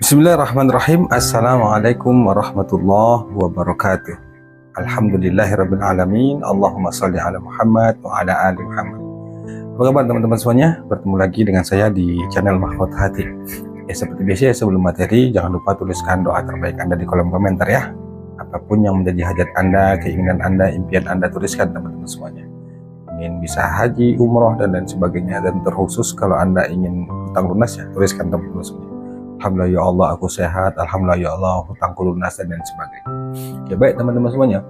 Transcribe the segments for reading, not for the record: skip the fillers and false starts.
Bismillahirrahmanirrahim. Assalamualaikum warahmatullahi wabarakatuh. Alhamdulillahirabbil alamin. Allahumma shalli ala Muhammad wa ala ali Muhammad. Apa kabar teman-teman semuanya? Bertemu lagi dengan saya di channel Mahfud Hati. Seperti biasa sebelum materi, jangan lupa tuliskan doa terbaik Anda di kolom komentar ya. Apapun yang menjadi hajat Anda, keinginan Anda, impian Anda, tuliskan teman-teman semuanya. Ingin bisa haji, umroh dan lain sebagainya, dan terkhusus kalau Anda ingin hutang lunas ya, tuliskan teman-teman semuanya. Alhamdulillah ya Allah aku sehat, Alhamdulillah ya Allah hutangku lunas dan lain sebagainya. Ya baik teman-teman semuanya,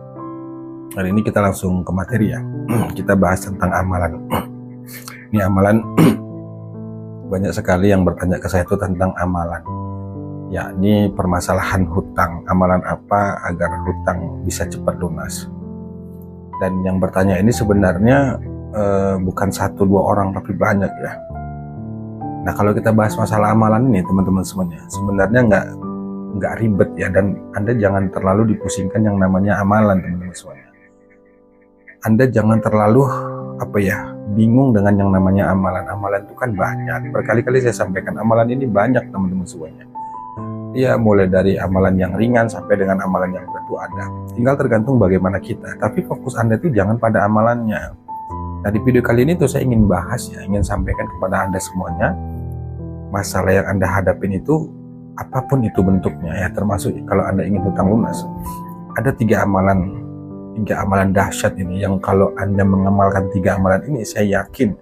hari ini kita langsung ke materi ya. Kita bahas tentang amalan. Ini amalan banyak sekali yang bertanya ke saya itu tentang amalan, yakni permasalahan hutang. Amalan apa agar hutang bisa cepat lunas? Dan yang bertanya ini sebenarnya bukan 1-2 orang tapi banyak ya. Nah kalau kita bahas masalah amalan ini teman-teman semuanya, sebenarnya nggak ribet ya, dan Anda jangan terlalu dipusingkan yang namanya amalan teman-teman semuanya. Anda jangan terlalu bingung dengan yang namanya amalan. Amalan itu kan banyak, berkali-kali saya sampaikan amalan ini banyak teman-teman semuanya. Ya mulai dari amalan yang ringan sampai dengan amalan yang berat itu ada. Tinggal tergantung bagaimana kita. Tapi fokus Anda itu jangan pada amalannya. Nah di video kali ini tuh saya ingin bahas ya, ingin sampaikan kepada Anda semuanya, masalah yang Anda hadapin itu apapun itu bentuknya ya, termasuk kalau Anda ingin hutang lunas. Ada 3 amalan dahsyat ini yang kalau Anda mengamalkan 3 amalan ini, saya yakin,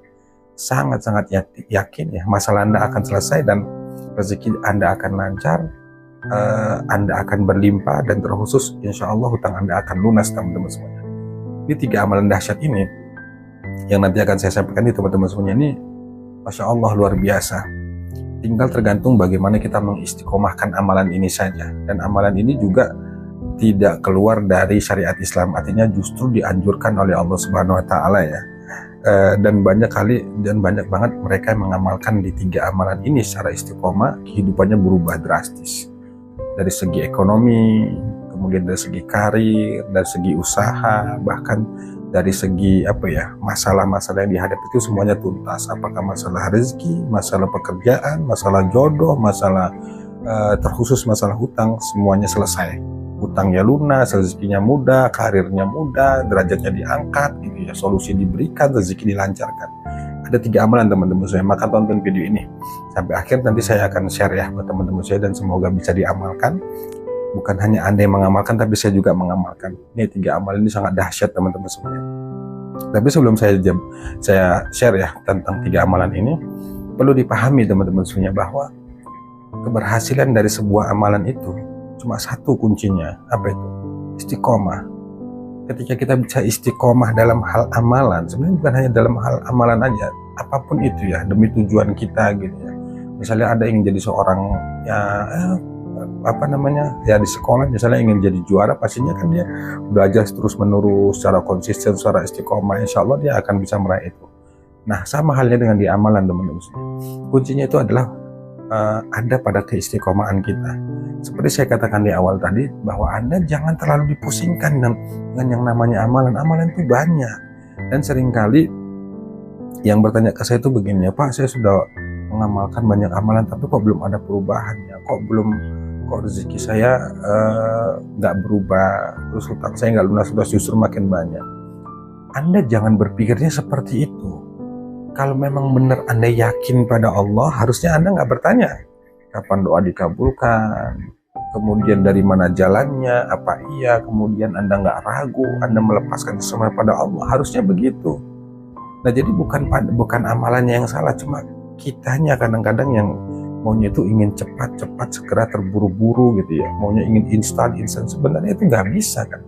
sangat-sangat yakin ya, masalah Anda akan selesai dan rezeki Anda akan lancar, Anda akan berlimpah, dan terkhusus insya Allah hutang Anda akan lunas teman-teman semuanya. Ini 3 amalan dahsyat ini yang nanti akan saya sampaikan di teman-teman semuanya ini, Masya Allah luar biasa. Tinggal tergantung bagaimana kita mengistiqomahkan amalan ini saja. Dan amalan ini juga tidak keluar dari syariat Islam, artinya justru dianjurkan oleh Allah Subhanahu wa Ta'ala ya. Dan banyak banget mereka yang mengamalkan di 3 amalan ini secara istiqomah, kehidupannya berubah drastis. Dari segi ekonomi, kemudian dari segi karir, dari segi usaha, bahkan dari segi masalah-masalah yang dihadapi itu semuanya tuntas. Apakah masalah rezeki, masalah pekerjaan, masalah jodoh, masalah terkhusus masalah hutang, semuanya selesai. Hutangnya lunas, rezekinya mudah, karirnya mudah, derajatnya diangkat gitu ya, solusi diberikan, rezeki dilancarkan. Ada 3 amalan teman-teman saya, maka tonton video ini sampai akhir, nanti saya akan share ya buat teman-teman saya, dan semoga bisa diamalkan. Bukan hanya Anda yang mengamalkan, tapi saya juga mengamalkan. Ini 3 amalan ini sangat dahsyat teman-teman semuanya. Tapi sebelum saya share ya tentang 3 amalan ini, perlu dipahami teman-teman semuanya bahwa keberhasilan dari sebuah amalan itu cuma 1 kuncinya, apa itu? Istiqomah. Ketika kita bisa istiqomah dalam hal amalan, sebenarnya bukan hanya dalam hal amalan aja, apapun itu ya, demi tujuan kita gitu ya. Misalnya ada yang jadi seorang di sekolah misalnya ingin jadi juara, pastinya kan dia belajar terus menerus secara konsisten, secara istiqomah, insya Allah dia akan bisa meraih itu. Nah sama halnya dengan di amalan teman-teman, kuncinya itu adalah ada pada keistiqomahan kita. Seperti saya katakan di awal tadi, bahwa Anda jangan terlalu dipusingkan dengan yang namanya amalan. Amalan itu banyak, dan seringkali yang bertanya ke saya itu begini, Pak, saya sudah mengamalkan banyak amalan tapi kok belum ada perubahannya, kok rezeki saya nggak berubah, terus hutang saya nggak lunas, sudah justru makin banyak. Anda jangan berpikirnya seperti itu. Kalau memang benar Anda yakin pada Allah, harusnya Anda nggak bertanya kapan doa dikabulkan, kemudian dari mana jalannya, apa iya, kemudian Anda nggak ragu, Anda melepaskan semua pada Allah, harusnya begitu. Nah jadi bukan amalannya yang salah, cuma kitanya kadang-kadang yang maunya itu ingin cepat-cepat, segera, terburu-buru gitu ya, maunya ingin instan. Sebenarnya itu nggak bisa kan.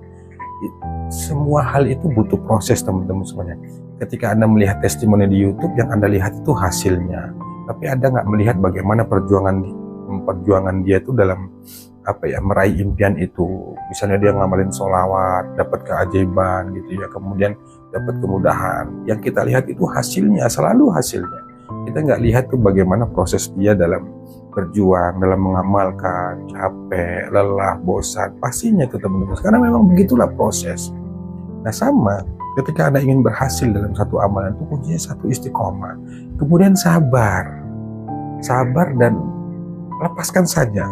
Semua hal itu butuh proses teman-teman semuanya. Ketika Anda melihat testimoni di YouTube, yang Anda lihat itu hasilnya, tapi Anda nggak melihat bagaimana perjuangan dia itu dalam meraih impian itu. Misalnya dia ngamalin sholawat, dapat keajaiban gitu ya, kemudian dapat kemudahan. Yang kita lihat itu hasilnya, selalu hasilnya. Kita nggak lihat tuh bagaimana proses dia dalam berjuang, dalam mengamalkan, capek, lelah, bosan, pastinya itu teman-teman. Karena memang begitulah proses. Nah sama, ketika Anda ingin berhasil dalam satu amalan itu kuncinya 1 istiqomah, kemudian sabar dan lepaskan saja.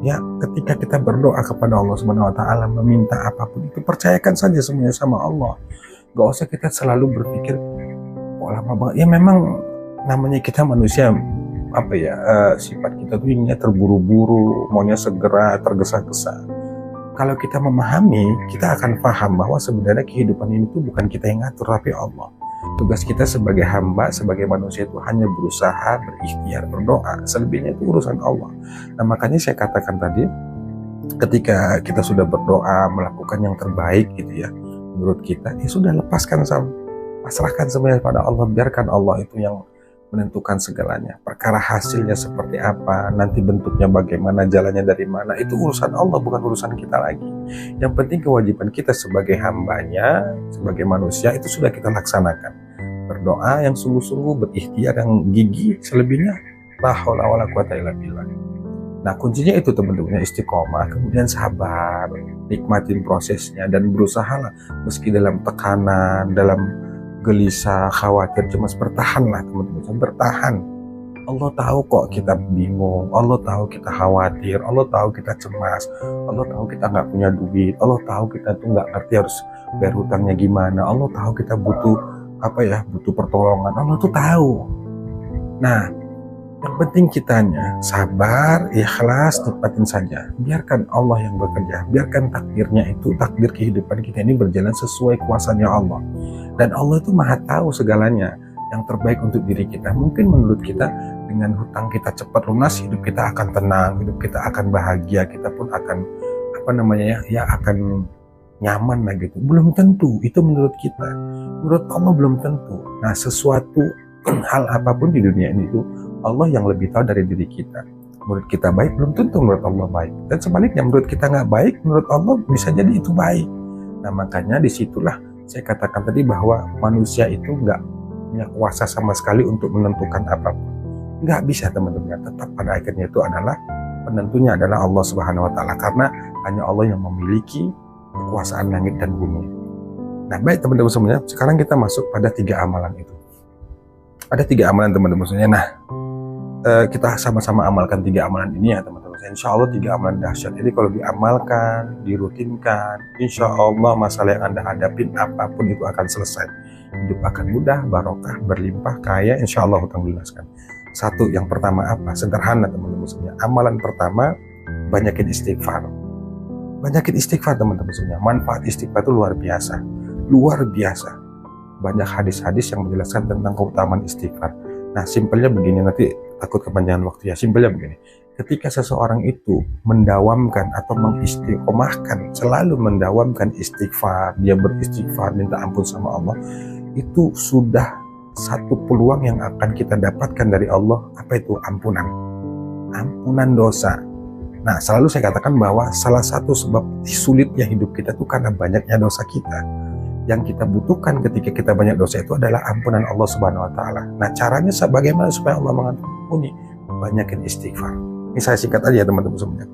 Ya, ketika kita berdoa kepada Allah Subhanahu wa taala meminta apapun itu, percayakan saja semuanya sama Allah. Gak usah kita selalu berpikir kok lama banget. Ya memang namanya kita manusia, apa ya, sifat kita tuh inginnya terburu-buru, maunya segera, tergesa-gesa. Kalau kita memahami, kita akan paham bahwa sebenarnya kehidupan ini tuh bukan kita yang ngatur, tapi Allah. Tugas kita sebagai hamba, sebagai manusia itu hanya berusaha, berikhtiar, berdoa. Selebihnya itu urusan Allah. Nah makanya saya katakan tadi, ketika kita sudah berdoa, melakukan yang terbaik gitu ya, menurut kita, ya sudah, lepaskan sama, pasrahkan semuanya pada Allah, biarkan Allah itu yang menentukan segalanya. Perkara hasilnya seperti apa, nanti bentuknya bagaimana, jalannya dari mana, itu urusan Allah, bukan urusan kita lagi. Yang penting kewajiban kita sebagai hambanya, sebagai manusia, itu sudah kita laksanakan. Berdoa yang sungguh-sungguh, berikhtiar yang gigih, selebihnya la haula wala quwata illa billah. Nah kuncinya itu teman-teman, istiqomah, kemudian sabar, nikmatin prosesnya, dan berusahalah meski dalam tekanan, dalam gelisah, khawatir, cemas, bertahanlah teman-teman, bertahan. Allah tahu kok kita bingung, Allah tahu kita khawatir, Allah tahu kita cemas, Allah tahu kita nggak punya duit, Allah tahu kita tuh nggak ngerti harus bayar hutangnya gimana, Allah tahu kita butuh butuh pertolongan, Allah tuh tahu. Nah, yang penting kitanya sabar, ikhlas, nikmatin saja. Biarkan Allah yang bekerja, biarkan takdirnya itu, takdir kehidupan kita ini berjalan sesuai kuasanya Allah. Dan Allah itu maha tahu segalanya, yang terbaik untuk diri kita. Mungkin menurut kita dengan hutang kita cepat lunas, hidup kita akan tenang, hidup kita akan bahagia, kita pun akan akan nyaman lah gitu. Belum tentu, itu menurut kita. Menurut Allah belum tentu. Nah sesuatu hal apapun di dunia ini itu Allah yang lebih tahu dari diri kita. Menurut kita baik, belum tentu menurut Allah baik. Dan sebaliknya, menurut kita nggak baik, menurut Allah bisa jadi itu baik. Nah makanya disitulah saya katakan tadi bahwa manusia itu nggak punya kuasa sama sekali untuk menentukan apapun. Nggak bisa teman-teman. Tetap pada akhirnya itu adalah penentunya adalah Allah Subhanahu Wa Taala, karena hanya Allah yang memiliki kekuasaan langit dan bumi. Nah baik teman-teman semuanya, sekarang kita masuk pada 3 amalan itu. Ada 3 amalan teman-teman semuanya. Nah kita sama-sama amalkan 3 amalan ini ya teman-teman. Insya Allah 3 amalan dahsyat ini kalau diamalkan, dirutinkan, insya Allah masalah yang Anda hadapin apapun itu akan selesai. Hidup akan mudah, barokah, berlimpah, kaya, insya Allah hutang diluaskan. 1, yang pertama apa? Sederhana teman-teman semuanya. Amalan pertama, banyakin istighfar. Banyakin istighfar teman-teman semuanya. Manfaat istighfar itu luar biasa. Luar biasa. Banyak hadis-hadis yang menjelaskan tentang keutamaan istighfar. Nah simpelnya begini, nanti takut kepanjangan waktu ya. Simpelnya begini, ketika seseorang itu mendawamkan atau mengistiqomahkan, selalu mendawamkan istighfar, dia beristighfar, minta ampun sama Allah, itu sudah satu peluang yang akan kita dapatkan dari Allah. Apa itu? Ampunan dosa. Nah selalu saya katakan bahwa salah satu sebab sulitnya hidup kita itu karena banyaknya dosa kita. Yang kita butuhkan ketika kita banyak dosa itu adalah ampunan Allah Subhanahu Wa Taala. Nah caranya bagaimana supaya Allah mengampuni? Banyakin istighfar. Ini saya singkat aja ya teman-teman semuanya.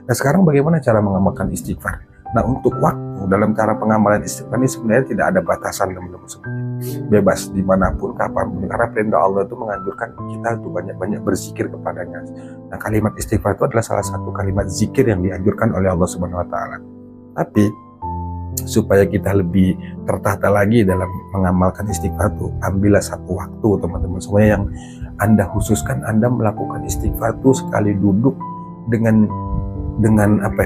Nah sekarang bagaimana cara mengamalkan istighfar? Nah untuk waktu dalam cara pengamalan istighfar ini sebenarnya tidak ada batasan teman-teman semuanya. Bebas dimanapun, kapanpun. Karena perintah Allah itu menganjurkan kita untuk banyak-banyak berzikir kepadanya. Nah kalimat istighfar itu adalah salah satu kalimat zikir yang dianjurkan oleh Allah Subhanahu Wa Taala. Tapi supaya kita lebih tertata lagi dalam mengamalkan istighfar itu, ambillah satu waktu teman-teman semuanya yang Anda khususkan. Anda melakukan istighfar itu sekali duduk dengan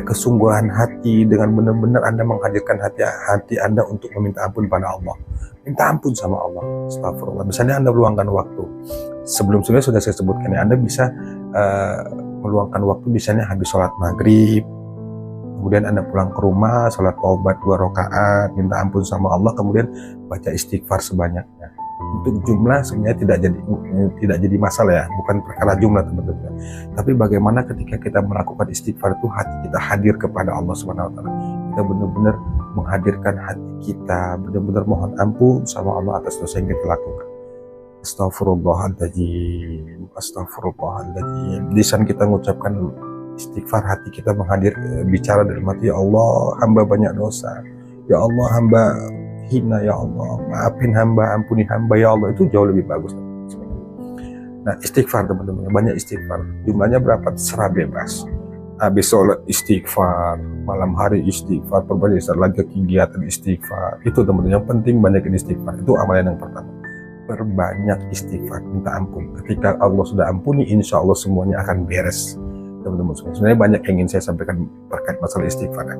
kesungguhan hati, dengan benar-benar Anda menghadirkan hati Anda untuk meminta ampun pada Allah. Minta ampun sama Allah. Astagfirullah. Misalnya Anda meluangkan waktu. Sebelum-sebelumnya sudah saya sebutkan ya, Anda bisa meluangkan waktu misalnya habis sholat maghrib, kemudian Anda pulang ke rumah, sholat taubat 2 rakaat, minta ampun sama Allah, kemudian baca istighfar sebanyaknya. Untuk jumlah sebenarnya tidak jadi masalah ya, bukan perkara jumlah teman-teman. Tapi bagaimana ketika kita melakukan istighfar itu hati kita hadir kepada Allah Subhanahu Wa Taala. Kita benar-benar menghadirkan hati kita, benar-benar mohon ampun sama Allah atas dosa yang kita lakukan. Astagfirullahaladzim, astagfirullahaladzim. Lisan kita mengucapkan istighfar, hati kita bicara dalam hati, ya Allah hamba banyak dosa, ya Allah hamba hina, ya Allah maafin hamba, ampuni hamba ya Allah. Itu jauh lebih bagus. Nah, istighfar teman-teman, banyak istighfar. Jumlahnya berapa terserah bebas. Habis sholat istighfar, malam hari istighfar, perbanyak lagi kegiatan istighfar. Itu teman-teman, yang penting banyakin istighfar. Itu amalan yang pertama. Perbanyak istighfar, minta ampun. Ketika Allah sudah ampuni, insya Allah semuanya akan beres. Teman-teman, sebenarnya banyak yang ingin saya sampaikan terkait masalah istighfar ya.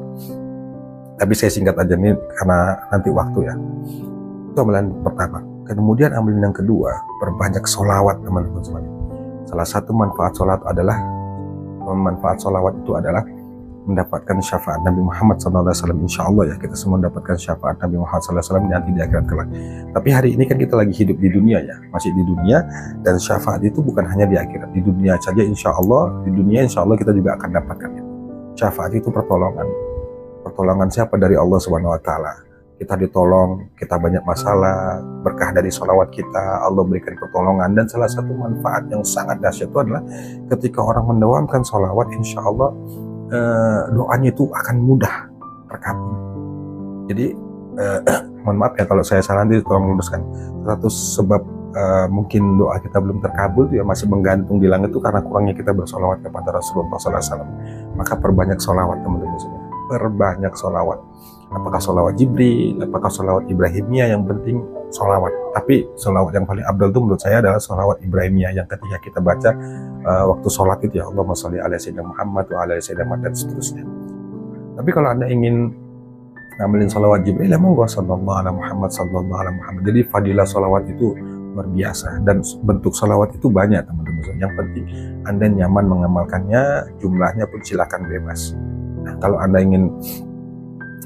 Tapi saya singkat aja nih karena nanti waktu ya. Itu amalan pertama. Kemudian amalan yang kedua, perbanyak sholawat teman-teman semuanya. Salah satu manfaat sholawat itu adalah mendapatkan syafaat Nabi Muhammad SAW. Insya Allah ya, kita semua mendapatkan syafaat Nabi Muhammad SAW nanti di akhirat kelak. Tapi hari ini kan kita lagi hidup di dunia ya, masih di dunia, dan syafaat itu bukan hanya di akhirat, di dunia saja insya Allah, di dunia insya Allah kita juga akan dapatkan itu. Syafaat itu pertolongan siapa? Dari Allah Subhanahu Wa Taala. Kita ditolong, kita banyak masalah, berkah dari sholawat kita, Allah berikan pertolongan. Dan salah satu manfaat yang sangat dahsyat itu adalah ketika orang mendawamkan sholawat, insya Allah doanya itu akan mudah terkabul. Jadi mohon maaf ya kalau saya salah, nanti tolong luruskan. 100 sebab mungkin doa kita belum terkabul itu ya masih menggantung di langit itu karena kurangnya kita bersolawat kepada Rasulullah SAW. Maka perbanyak solawat teman-teman semua, perbanyak solawat. Apakah solawat Jibril, apakah solawat Ibrahimiyah, yang penting solawat. Tapi solawat yang paling abdul itu menurut saya adalah solawat Ibrahimiyah, yang ketika kita baca waktu sholat itu ya, Allahumma sholli ala sayyidina Muhammad wa ala sayyidina Muhammad dan seterusnya. Tapi kalau Anda ingin ngamalin solawat Jibril, emang gua sallallahu ala Muhammad sallallahu ala Muhammad. Jadi fadilah solawat itu luar biasa, dan bentuk solawat itu banyak teman-teman. Yang penting Anda nyaman mengamalkannya, jumlahnya pun silakan bebas. Nah, kalau Anda ingin,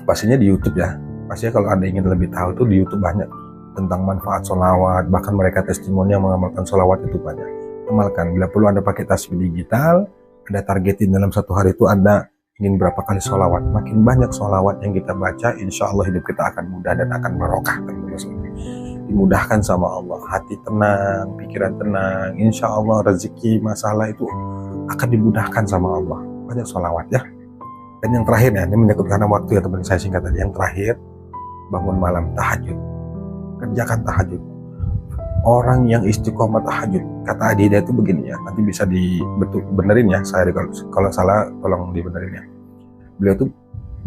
pastinya di YouTube ya, pastinya kalau Anda ingin lebih tahu tuh di YouTube banyak tentang manfaat solawat, bahkan mereka testimoni yang mengamalkan solawat itu banyak. Amalkan, bila perlu Anda pakai tasbih digital, Anda targetin dalam satu hari itu Anda ingin berapa kali solawat. Makin banyak solawat yang kita baca, insya Allah hidup kita akan mudah dan akan barokah teman-teman. Dimudahkan sama Allah, hati tenang, pikiran tenang, insya Allah rezeki, masalah itu akan dimudahkan sama Allah. Banyak solawat ya. Dan yang terakhir ya, ini menyangkut karena waktu ya teman, saya singkat aja. Yang terakhir, bangun malam tahajud, kerjakan tahajud. Orang yang istiqomah tahajud, kata Adida itu begini ya, nanti bisa dibenerin ya, saya kalau salah tolong dibenerin ya. Beliau tuh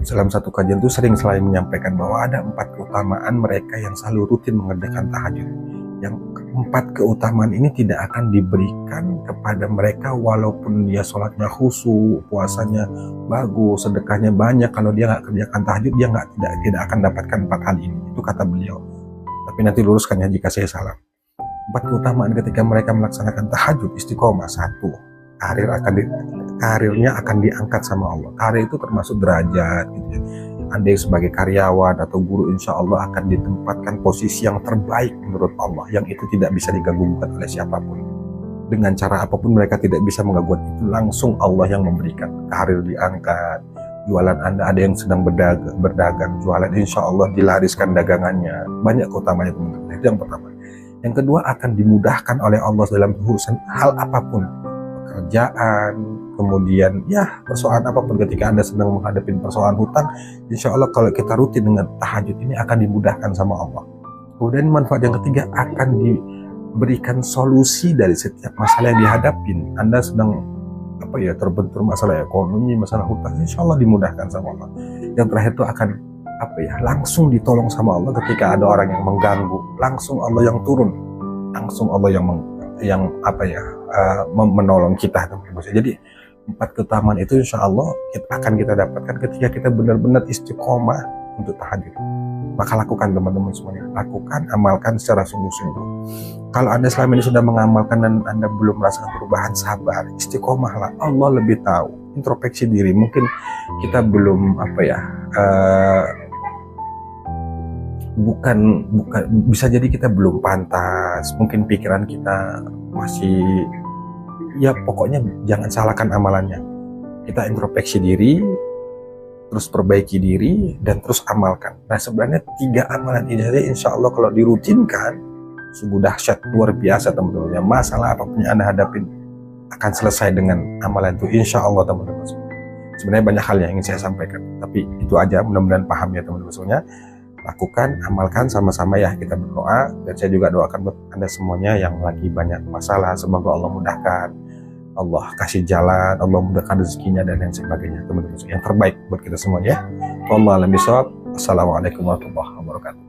dalam satu kajian tuh sering menyampaikan bahwa ada 4 keutamaan mereka yang selalu rutin mengerjakan tahajud. Yang 4 keutamaan ini tidak akan diberikan kepada mereka walaupun dia sholatnya khusyuk, puasanya bagus, sedekahnya banyak. Kalau dia nggak kerjakan tahajud, dia tidak akan dapatkan 4 hal ini. Itu kata beliau. Tapi nanti luruskan ya jika saya salah. 4 keutamaan ketika mereka melaksanakan tahajud, istiqomah. 1, karirnya akan diangkat sama Allah. Karir itu termasuk derajat gitu ya. Anda sebagai karyawan atau guru, insya Allah akan ditempatkan posisi yang terbaik menurut Allah, yang itu tidak bisa diganggu oleh siapapun. Dengan cara apapun mereka tidak bisa mengganggu itu, langsung Allah yang memberikan. Karir diangkat, jualan Anda, ada yang sedang berdagang, jualan insya Allah dilariskan dagangannya. Banyak keutamanya teman-teman. Itu yang pertama. Yang kedua, akan dimudahkan oleh Allah dalam urusan hal apapun, pekerjaan, kemudian ya persoalan apapun. Ketika Anda sedang menghadapi persoalan hutang, insya Allah kalau kita rutin dengan tahajud ini akan dimudahkan sama Allah. Kemudian manfaat yang ketiga, akan diberikan solusi dari setiap masalah yang dihadapin. Anda sedang terbentur masalah ekonomi, masalah hutang, insya Allah dimudahkan sama Allah. Yang terakhir itu akan langsung ditolong sama Allah ketika ada orang yang mengganggu, langsung Allah yang turun, langsung Allah yang menolong kita teman-teman. Jadi 4 keutamaan itu insya Allah akan kita dapatkan ketika kita benar-benar istiqomah untuk tahajud. Maka lakukan teman-teman semuanya, lakukan, amalkan secara sungguh-sungguh. Kalau Anda selama ini sudah mengamalkan dan Anda belum merasakan perubahan, sabar, istiqomahlah. Allah lebih tahu. Introspeksi diri, mungkin kita belum bukan bisa jadi kita belum pantas, mungkin pikiran kita masih, ya pokoknya jangan salahkan amalannya. Kita introspeksi diri, terus perbaiki diri, dan terus amalkan. Nah sebenarnya 3 amalan ini saja insya Allah kalau dirutinkan, sungguh dahsyat, luar biasa teman-teman. Masalah apapun yang Anda hadapin akan selesai dengan amalan itu insya Allah teman-teman. Sebenarnya banyak hal yang ingin saya sampaikan, tapi itu aja, mudah-mudahan paham ya teman-teman semuanya. lakukan, amalkan sama-sama ya, kita berdoa. Dan saya juga doakan buat Anda semuanya yang lagi banyak masalah, semoga Allah mudahkan, Allah kasih jalan, Allah mudahkan rezekinya dan yang sebagainya, teman-teman. Yang terbaik buat kita semuanya. Wallahu a'lam bishawab. Assalamualaikum warahmatullahi wabarakatuh.